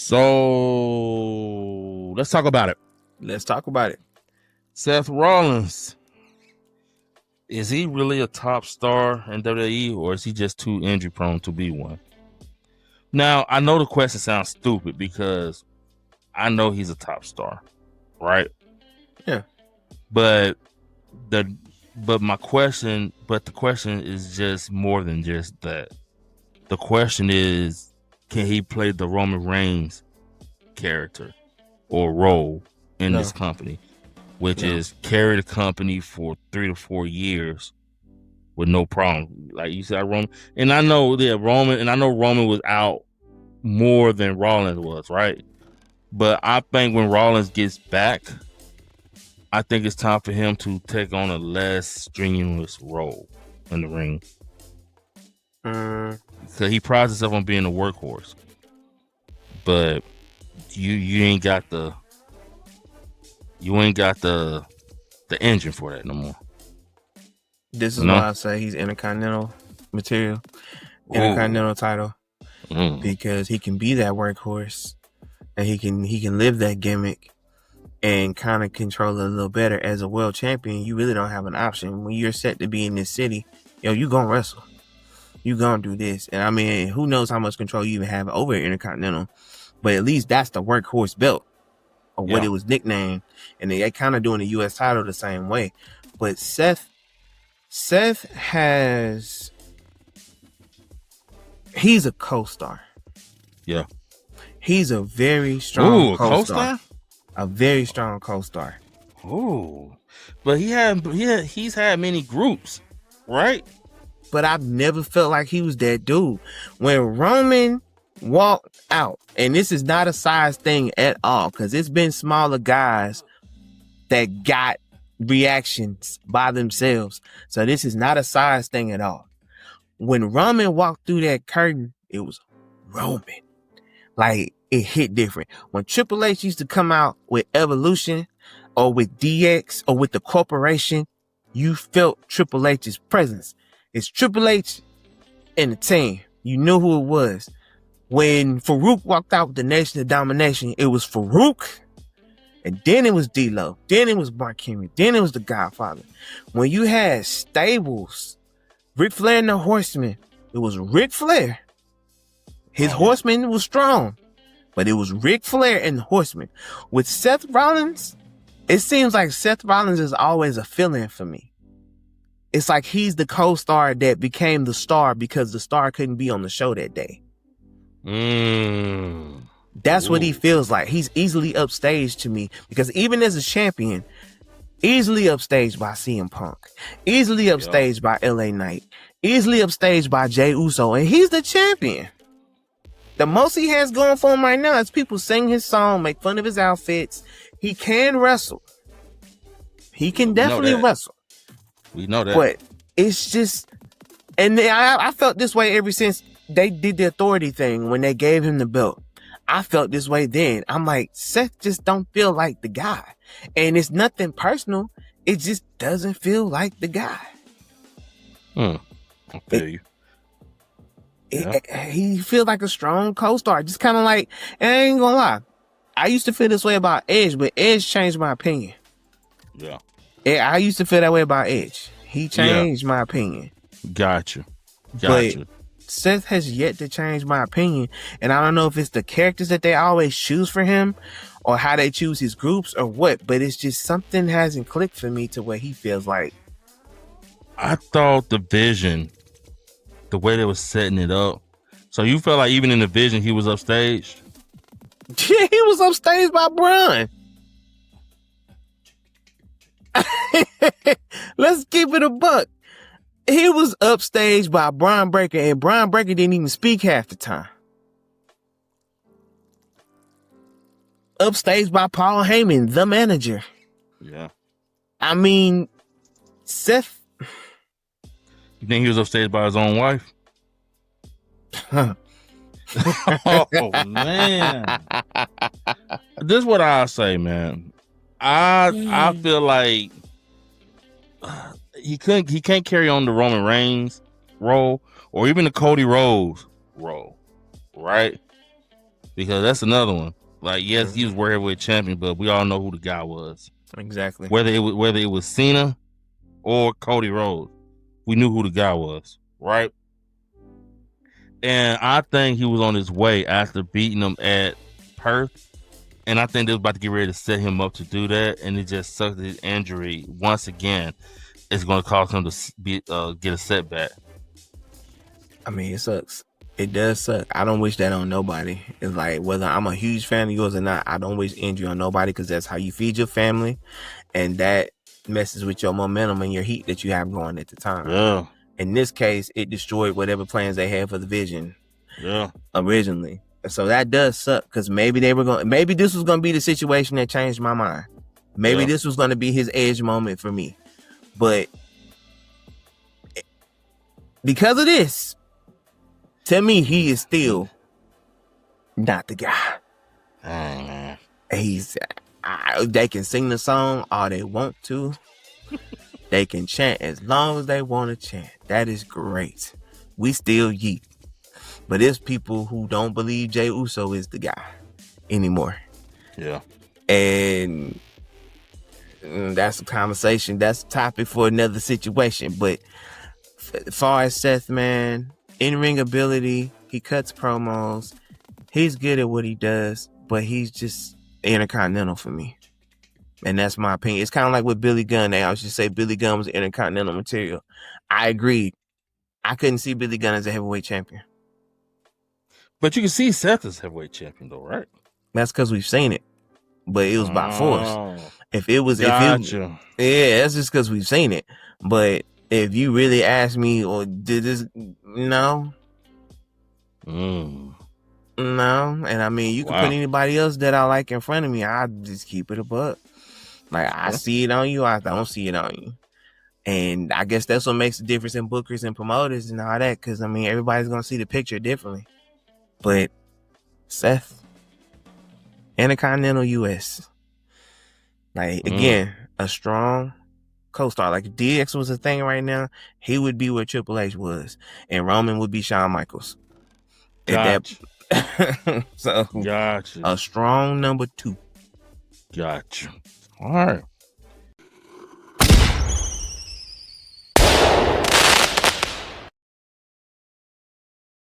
So let's talk about it. Let's talk about it. Seth Rollins. Is he really a top star in WWE, or is he just too injury prone to be one? Now, I know the question sounds stupid because I know he's a top star, right? Yeah. But the question is just more than just that. The question is, can he play the Roman Reigns character or role in this company, which is carry the company for 3 to 4 years with no problem? Like you said, Roman, and I know Roman was out more than Rollins was, right? But I think when Rollins gets back, I think it's time for him to take on a less strenuous role in the ring. So he prides himself on being a workhorse, but you ain't got the engine for that no more. This is why I say he's intercontinental material, intercontinental title, because he can be that workhorse, and he can live that gimmick and kind of control it a little better. As a world champion, you really don't have an option when you're set to be in this city. You gonna wrestle, you gonna do this, and I mean, who knows how much control you even have over intercontinental, but at least that's the workhorse belt, or what it was nicknamed, and they kind of doing the U.S. title the same way. But Seth he's a co-star. Yeah. He's a very strong co-star. A very strong co-star. Oh. But he's had many groups, right? But I've never felt like he was that dude. When Roman walked out, and this is not a size thing at all, because it's been smaller guys that got reactions by themselves. So this is not a size thing at all. When Roman walked through that curtain, it was Roman. Like, it hit different. When Triple H used to come out with Evolution or with DX or with the corporation, you felt Triple H's presence. It's Triple H and the team. You knew who it was. When Farouk walked out with the Nation of Domination, it was Farouk. And then it was D-Lo. Then it was Mark Henry. Then it was the Godfather. When you had stables, Ric Flair and the Horsemen, it was Ric Flair. His Horseman was strong, but it was Ric Flair and the Horsemen. With Seth Rollins, it seems like Seth Rollins is always a fill-in for me. It's like he's the co-star that became the star because the star couldn't be on the show that day. That's what he feels like. He's easily upstaged to me, because even as a champion, easily upstaged by CM Punk, easily upstaged by LA Knight, easily upstaged by Jey Uso, and he's the champion. The most he has going for him right now is people sing his song, make fun of his outfits. He can wrestle. He can definitely wrestle. We know that. But it's just, and I felt this way ever since they did the authority thing when they gave him the belt. I felt this way then. I'm like, Seth just don't feel like the guy. And it's nothing personal. It just doesn't feel like the guy. I feel you. He feels like a strong co-star. Just kind of like, and I ain't gonna lie, I used to feel this way about Edge, but Edge changed my opinion. Yeah. I used to feel that way about Edge. He changed my opinion. Gotcha. But Seth has yet to change my opinion, and I don't know if it's the characters that they always choose for him or how they choose his groups or what, but it's just something hasn't clicked for me to where he feels like. I thought the vision, the way they were setting it up, so you felt like even in the vision he was upstaged? Yeah, he was upstaged by Braun. Let's keep it a buck. He was upstaged by Braun Breaker, and Braun Breaker didn't even speak half the time. Upstaged by Paul Heyman, the manager. Yeah. I mean, Seth. You think he was upstaged by his own wife? Oh, man. This is what I'll say, man. I feel like he can't carry on the Roman Reigns role or even the Cody Rhodes role, right? because that's another one. Like, yes, he was World Heavyweight Champion, but we all know who the guy was. Exactly. Whether it was Cena or Cody Rhodes, we knew who the guy was, right? And I think he was on his way after beating him at Perth. And I think they was about to get ready to set him up to do that. And it just sucked his injury once again. It's going to cause him to get a setback. I mean, it sucks. It does suck. I don't wish that on nobody. It's like, whether I'm a huge fan of yours or not, I don't wish injury on nobody, because that's how you feed your family. And that messes with your momentum and your heat that you have going at the time. Yeah. In this case, it destroyed whatever plans they had for the vision. Yeah. Originally. So that does suck, because maybe this was going to be the situation that changed my mind. Maybe this was going to be his edge moment for me. But because of this, to me, he is still not the guy. Man. They can sing the song all they want to. They can chant as long as they want to chant. That is great. We still yeet. But there's people who don't believe Jey Uso is the guy anymore. Yeah. And that's a conversation. That's a topic for another situation. But as far as Seth, man, in-ring ability, he cuts promos. He's good at what he does, but he's just intercontinental for me. And that's my opinion. It's kind of like with Billy Gunn. I should say Billy Gunn was intercontinental material. I agreed. I couldn't see Billy Gunn as a heavyweight champion. But you can see Seth as heavyweight champion, though, right? That's because we've seen it. But it was by force. That's just because we've seen it. But if you really ask me, or did this, no. No. And I mean, you can put anybody else that I like in front of me. I just keep it a buck. Like, I see it on you, I don't see it on you. And I guess that's what makes the difference in bookers and promoters and all that. Because, I mean, everybody's going to see the picture differently. But Seth, Intercontinental US. Like, again, a strong co-star. Like, if DX was a thing right now, he would be where Triple H was. And Roman would be Shawn Michaels. Gotcha. So, gotcha. A strong number 2. Gotcha. All right.